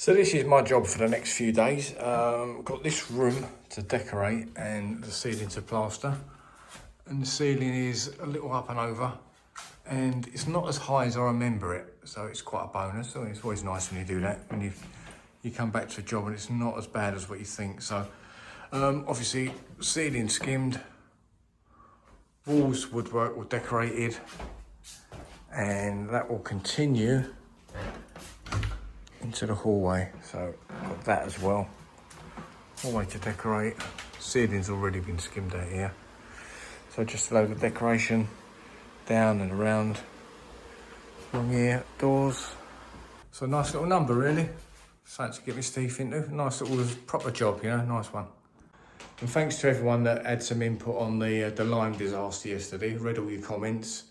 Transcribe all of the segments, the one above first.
So this is my job for the next few days. Got this room to decorate and the ceiling to plaster. And the ceiling is a little up and over and it's not as high as I remember it. So it's quite a bonus. So it's always nice when you do that, when you come back to a job and it's not as bad as what you think. So obviously ceiling skimmed, walls woodwork were decorated, and that will continue into the hallway. So got that as well. Hallway to decorate. Ceiling's already been skimmed out here. So just a load of decoration down and around along here, doors. So a nice little number really. Something to get my teeth into. Nice little proper job, you know, nice one. And thanks to everyone that had some input on the lime disaster yesterday. Read all your comments.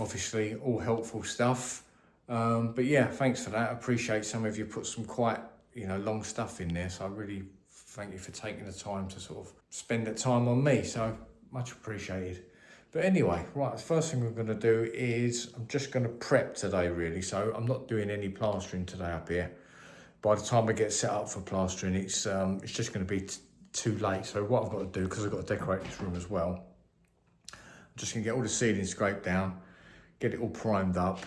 Obviously all helpful stuff. But yeah, thanks for that. I appreciate some of you put some quite, long stuff in there. So I really thank you for taking the time to sort of spend that time on me. So much appreciated. But anyway, right, the first thing we're going to do is I'm just going to prep today really. So I'm not doing any plastering today up here. By the time I get set up for plastering, it's just going to be too late. So what I've got to do, because I've got to decorate this room as well, I'm just going to get all the ceiling scraped down, get it all primed up,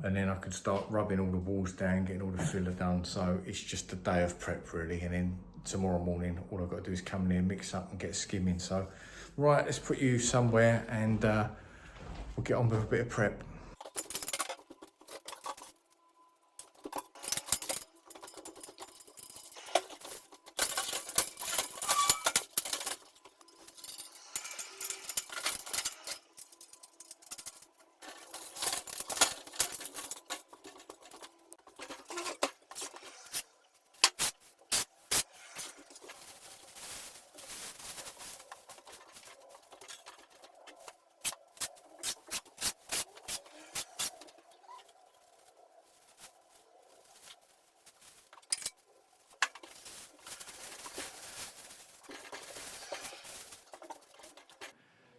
and then I can start rubbing all the walls down, getting all the filler done. So it's just a day of prep really, and then tomorrow morning all I've got to do is come in here, mix up and get skimming. So right, let's put you somewhere and we'll get on with a bit of prep.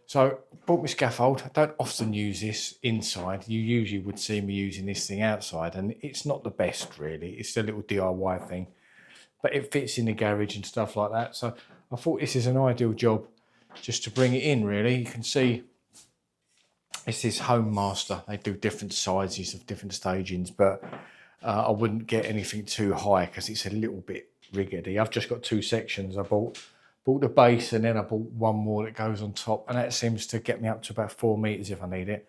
So bought my scaffold. I don't often use this inside. You usually would see me using this thing outside, and it's not the best really. It's a little DIY thing, but it fits in the garage and stuff like that. So I thought this is an ideal job just to bring it in really. You can see it's this Home Master. They do different sizes of different stagings, but I wouldn't get anything too high because it's a little bit rickety. I've just got two sections. I bought the base and then I bought one more that goes on top, and that seems to get me up to about 4 meters if I need it.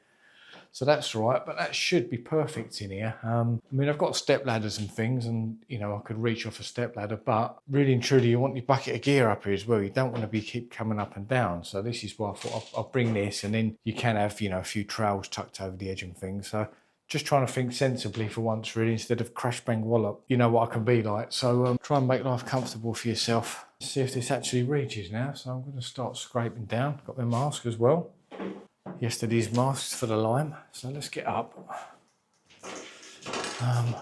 So that's right, but that should be perfect in here. I mean, I've got step ladders and things, and I could reach off a step ladder, but really and truly you want your bucket of gear up here as well. You don't want to keep coming up and down. So this is why I thought I'll bring this, and then you can have, a few trails tucked over the edge and things. So just trying to think sensibly for once really, instead of crash bang wallop. You know what I can be like. So try and make life comfortable for yourself. See if this actually reaches now. So I'm going to start scraping down. Got my mask as well. Yesterday's masks for the lime. So let's get up. I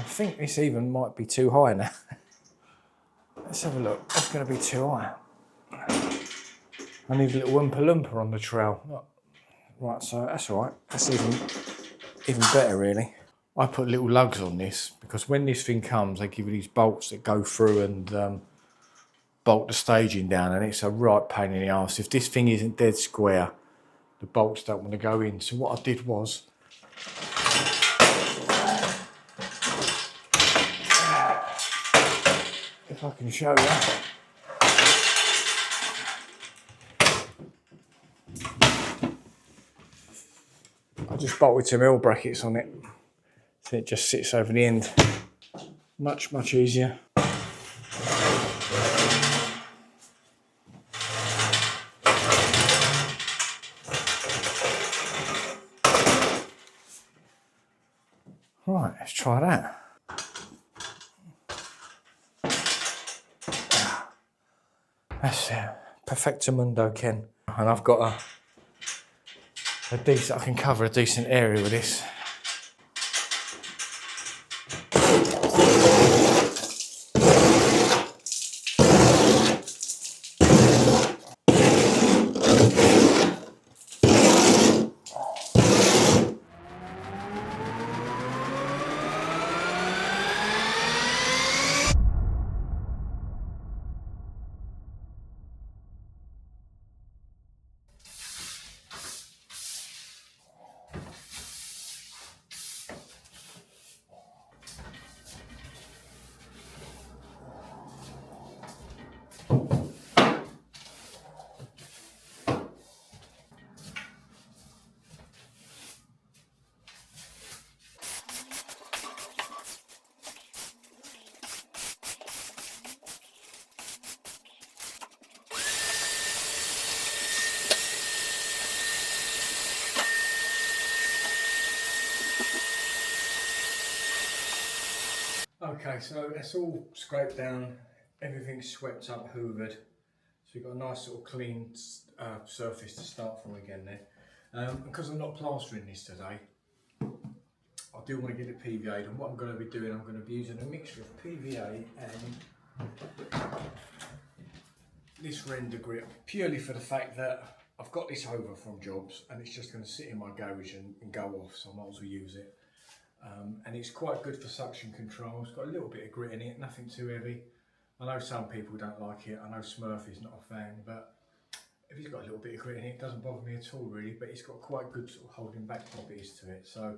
think this even might be too high now. Let's have a look. That's going to be too high. I need a little Oompa Loompa on the trail. Right, so that's all right. That's even better really. I put little lugs on this because when this thing comes, they give you these bolts that go through and bolt the staging down, and it's a right pain in the arse. If this thing isn't dead square, the bolts don't want to go in. So what I did was, if I can show you, I just bolted some L brackets on it. So it just sits over the end. Much easier. Right, let's try that. That's it. Perfectamundo, Ken. And I've got a decent, I can cover a decent area with this. Okay, so that's all scraped down, everything's swept up, hoovered. So you've got a nice sort of clean surface to start from again there. Because I'm not plastering this today, I do want to get it PVA'd, and what I'm going to be doing, I'm going to be using a mixture of PVA and this render grip, purely for the fact that I've got this over from jobs and it's just going to sit in my garage and go off, so I might as well use it. And it's quite good for suction control. It's got a little bit of grit in it, nothing too heavy. I know some people don't like it, I know Smurf is not a fan, but if it's got a little bit of grit in it, it doesn't bother me at all really, but it's got quite good sort of holding back properties to it. So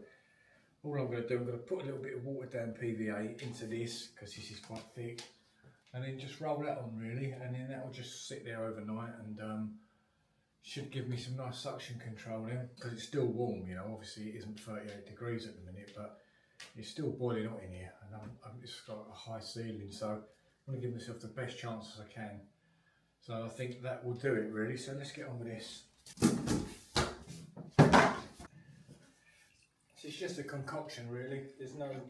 all I'm going to do, I'm going to put a little bit of watered down PVA into this, because this is quite thick, and then just roll that on really, and then that will just sit there overnight and should give me some nice suction control then, because it's still warm, you know. Obviously it isn't 38 degrees at the minute, but it's still boiling hot in here, and it's got a high ceiling, so I want to give myself the best chance as I can. So I think that will do it really, so let's get on with this. So it's just a concoction really, there's nothing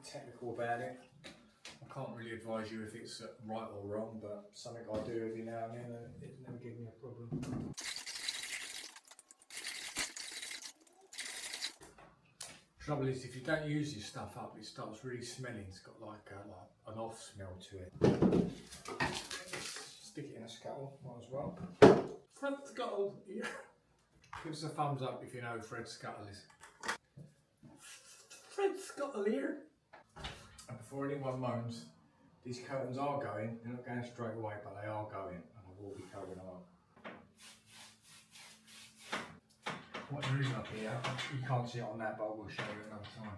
technical about it. I can't really advise you if it's right or wrong, but something I do every now and then, and it never gives me a problem. Trouble is, if you don't use your stuff up, it starts really smelling. It's got like an off smell to it. Stick it in a scuttle, might as well. Fred Scuttle, yeah. Give us a thumbs up if you know who Fred Scuttle is. Fred Scuttle here. And before anyone moans, these curtains are going. They're not going straight away, but they are going, and I will be covering them up. What there is up here, you can't see it on that, but I will show you another time.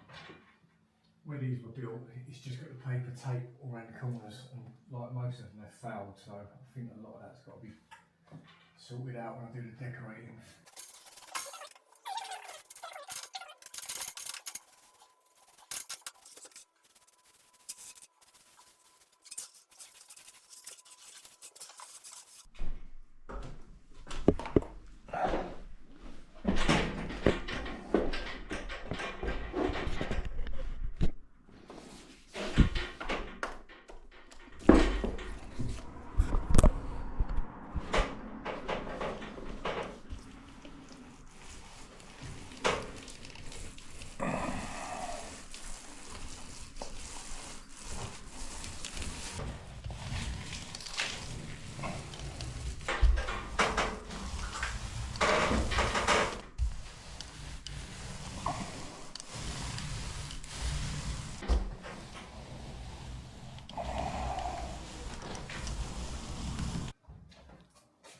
Where these were built, it's just got the paper tape all around the corners, and like most of them, they've failed, so I think a lot of that's got to be sorted out when I do the decorating.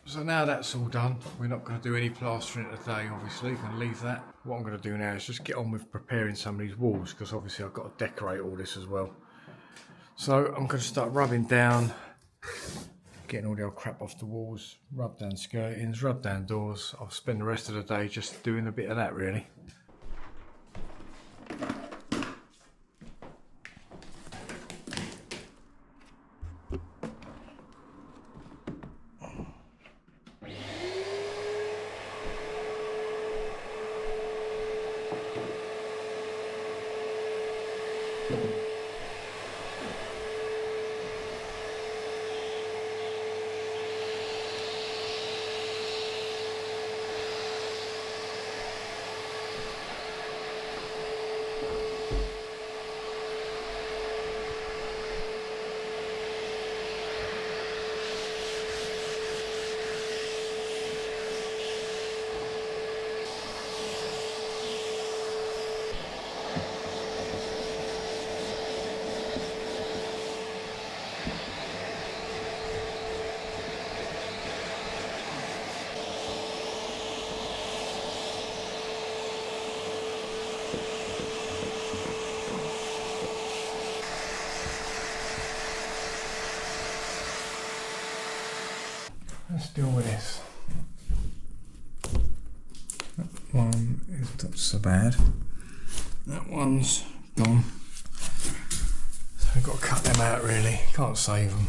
So now that's all done, we're not going to do any plastering today, obviously, we're going to leave that. What I'm going to do now is just get on with preparing some of these walls, because obviously I've got to decorate all this as well. So I'm going to start rubbing down, getting all the old crap off the walls, rub down skirtings, rub down doors. I'll spend the rest of the day just doing a bit of that really. Let's deal with this. That one is not so bad. That one's gone. So we've got to cut them out really, can't save them.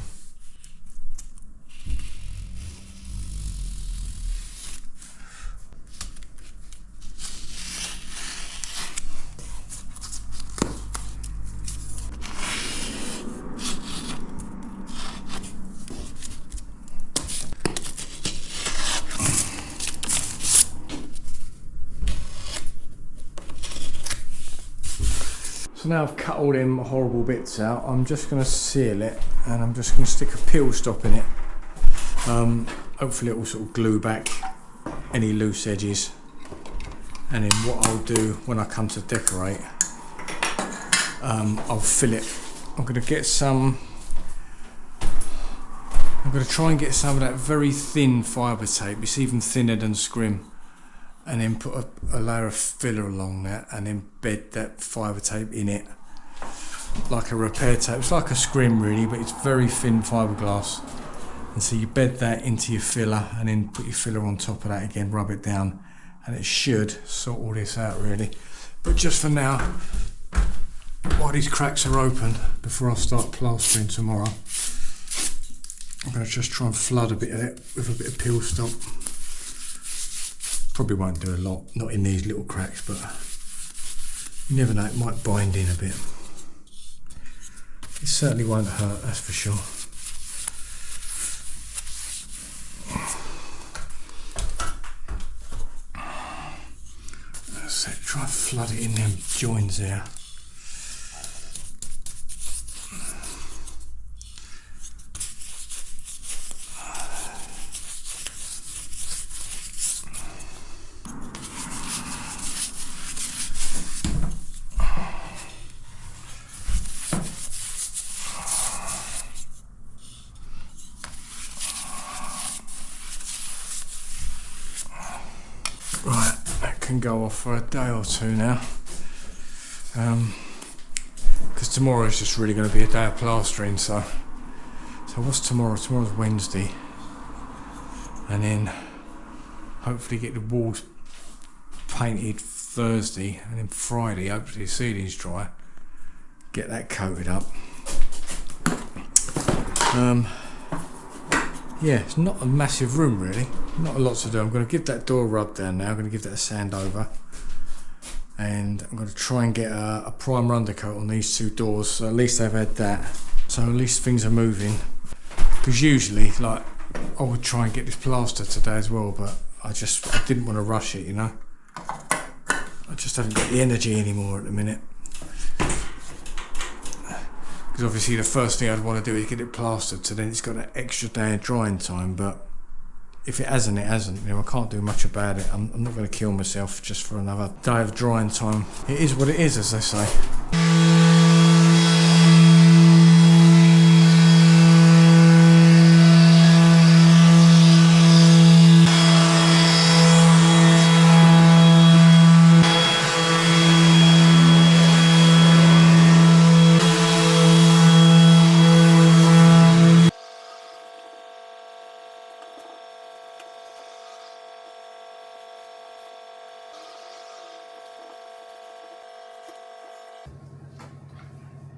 So now I've cut all them horrible bits out, I'm just going to seal it, and I'm just going to stick a peel stop in it. Hopefully it will sort of glue back any loose edges. And then what I'll do when I come to decorate, I'll fill it. I'm going to try and get some of that very thin fibre tape. It's even thinner than scrim. And then put a layer of filler along that, and then bed that fibre tape in it like a repair tape. It's like a scrim really, but it's very thin fiberglass. And so you bed that into your filler, and then put your filler on top of that again, rub it down, and it should sort all this out really. But just for now, while these cracks are open, before I start plastering tomorrow, I'm going to just try and flood a bit of it with a bit of peel stop. Probably won't do a lot, not in these little cracks, but you never know, it might bind in a bit. It certainly won't hurt, that's for sure. That's it, try and flood it in them joins there. Right, that can go off for a day or two now, because tomorrow is just really going to be a day of plastering. So what's tomorrow? Tomorrow's Wednesday, and then hopefully get the walls painted Thursday, and then Friday hopefully the ceiling's dry, get that coated up. Yeah, it's not a massive room really, not a lot to do. I'm going to give that door a rub down now, I'm going to give that a sand over, and I'm going to try and get a primer undercoat on these two doors, so at least they've had that, so at least things are moving. Because usually, like, I would try and get this plaster today as well, but I didn't want to rush it, you know. I just haven't got the energy anymore at the minute. Because obviously the first thing I'd want to do is get it plastered, so then it's got that extra day of drying time. But if it hasn't, it hasn't. You know, I can't do much about it. I'm not going to kill myself just for another day of drying time. It is what it is, as they say.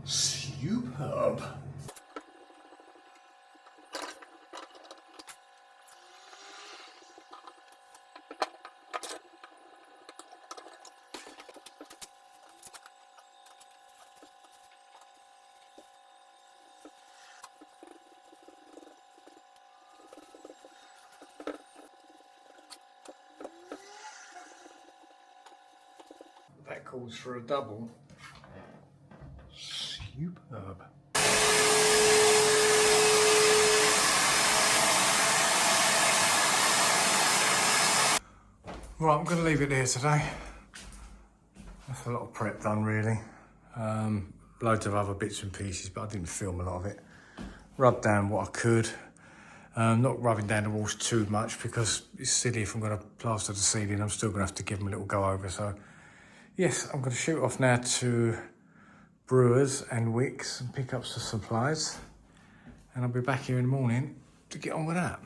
Superb. That calls for a double. Superb. Right, I'm going to leave it there today. That's a lot of prep done really. Loads of other bits and pieces, but I didn't film a lot of it. Rubbed down what I could. Not rubbing down the walls too much, because it's silly if I'm going to plaster the ceiling, I'm still going to have to give them a little go over. So yes, I'm going to shoot off now to Brewers and Wicks and pick up some supplies, and I'll be back here in the morning to get on with that.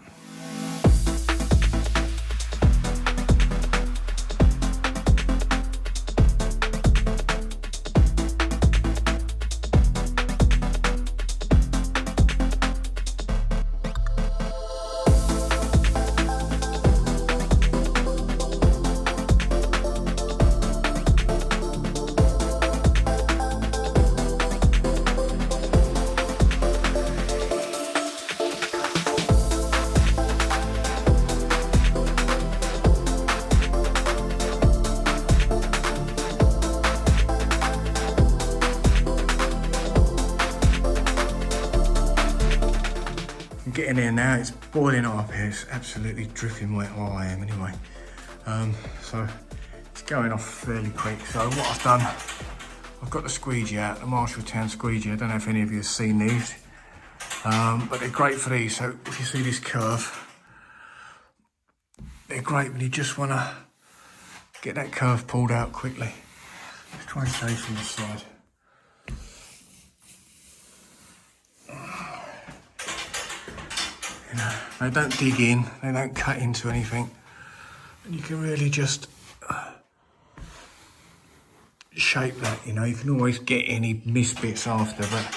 I'm getting there now, it's boiling up here, it's absolutely dripping wet. Oh, I am anyway. So it's going off fairly quick. So what I've done, I've got the squeegee out, the Marshalltown squeegee. I don't know if any of you have seen these, but they're great for these. So if you see this curve, they're great when you just want to get that curve pulled out quickly. Let's try and show you from the side. You know, they don't dig in, they don't cut into anything. And you can really just shape that, you know. You can always get any missed bits after, but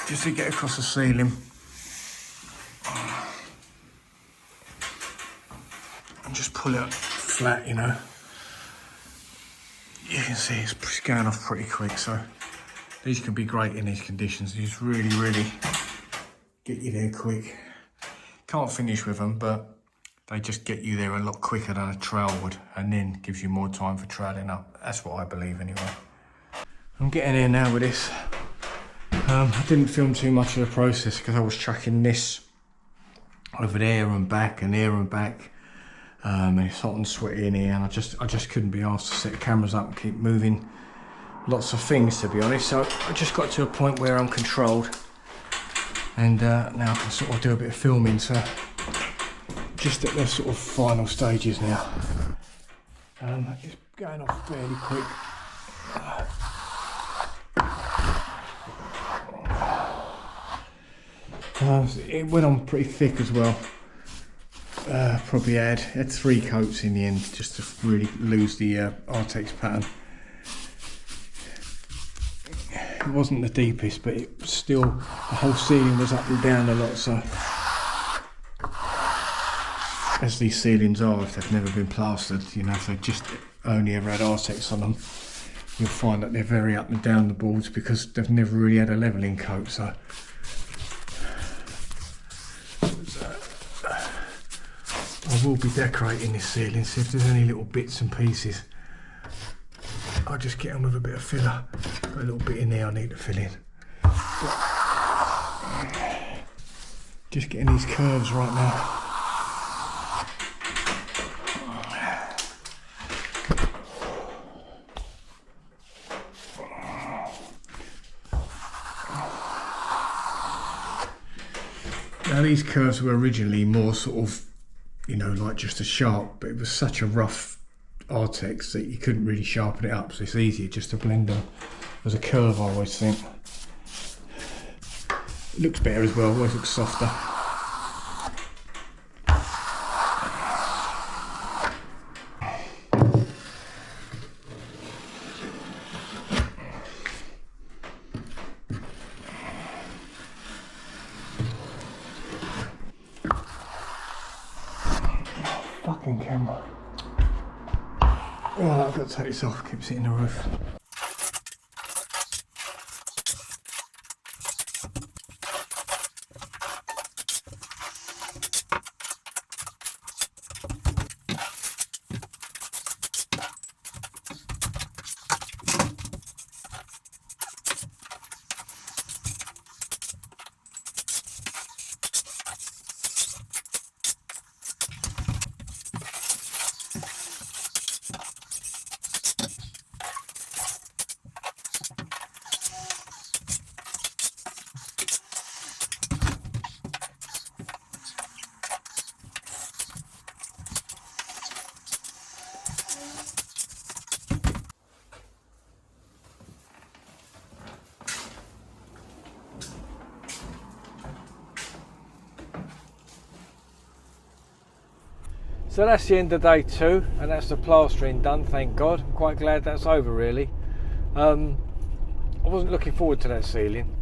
just to get across the ceiling. And just pull it flat, you know. You can see it's going off pretty quick, so these can be great in these conditions. These really get you there quick. Can't finish with them, but they just get you there a lot quicker than a trowel would, and then gives you more time for troweling up. That's what I believe anyway. I'm getting here now with this. I didn't film too much of the process because I was chucking this over there and back and there and back. And it's hot and sweaty in here, and I just couldn't be asked to set cameras up and keep moving lots of things, to be honest. So I just got to a point where I'm controlled, and now I can sort of do a bit of filming. So just at the sort of final stages now. It's going off fairly quick. It went on pretty thick as well. Probably had 3 coats in the end, just to really lose the Artex pattern. It wasn't the deepest, but it was still, the whole ceiling was up and down a lot, so as these ceilings are, if they've never been plastered, you know, if they've just only ever had Artex on them, you'll find that they're very up and down the boards because they've never really had a levelling coat. So I will be decorating this ceiling, so if there's any little bits and pieces, I'll just get on with a bit of filler. Got a little bit in there I need to fill in. Just getting these curves right now. Now these curves were originally more sort of, you know, like just a sharp, but it was such a rough Artex that you couldn't really sharpen it up, so it's easier just to blend them as a curve, I always think. It looks better as well, always looks softer. Fucking camera. Oh, I've got to take this off, keeps hitting the roof. So that's the end of day 2, and that's the plastering done, thank God. I'm quite glad that's over, really. I wasn't looking forward to that ceiling,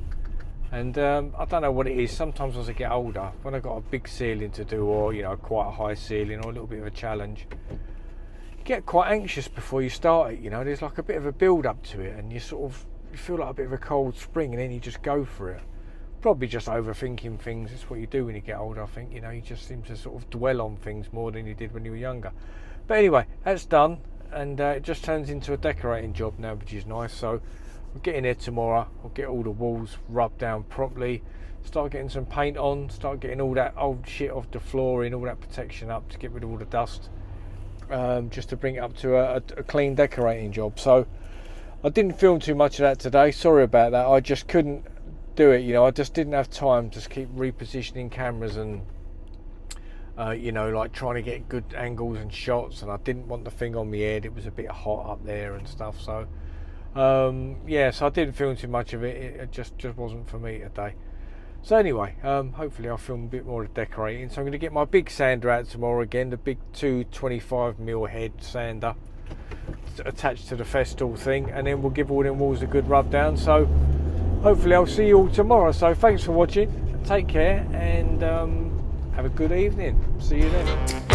and I don't know what it is. Sometimes as I get older, when I've got a big ceiling to do, or, you know, quite a high ceiling, or a little bit of a challenge, you get quite anxious before you start it, you know. There's like a bit of a build up to it, and you feel like a bit of a cold spring, and then you just go for it. Probably just overthinking things. It's what you do when you get older, I think. You know, you just seem to sort of dwell on things more than you did when you were younger. But anyway, that's done, and it just turns into a decorating job now, which is nice. So I'll get in there tomorrow. I'll get all the walls rubbed down properly, start getting some paint on, start getting all that old shit off the flooring, all that protection up to get rid of all the dust, just to bring it up to a clean decorating job. So I didn't film too much of that today, sorry about that. I just couldn't do it, you know, I just didn't have time to keep repositioning cameras and you know, like trying to get good angles and shots, and I didn't want the thing on my head. It was a bit hot up there and stuff, so yeah, so I didn't film too much of it. It just wasn't for me today. So anyway, hopefully I'll film a bit more of decorating. So I'm going to get my big sander out tomorrow again, the big 225mm head sander attached to the Festool thing, and then we'll give all them walls a good rub down. So hopefully I'll see you all tomorrow. So thanks for watching, take care, and have a good evening. See you then.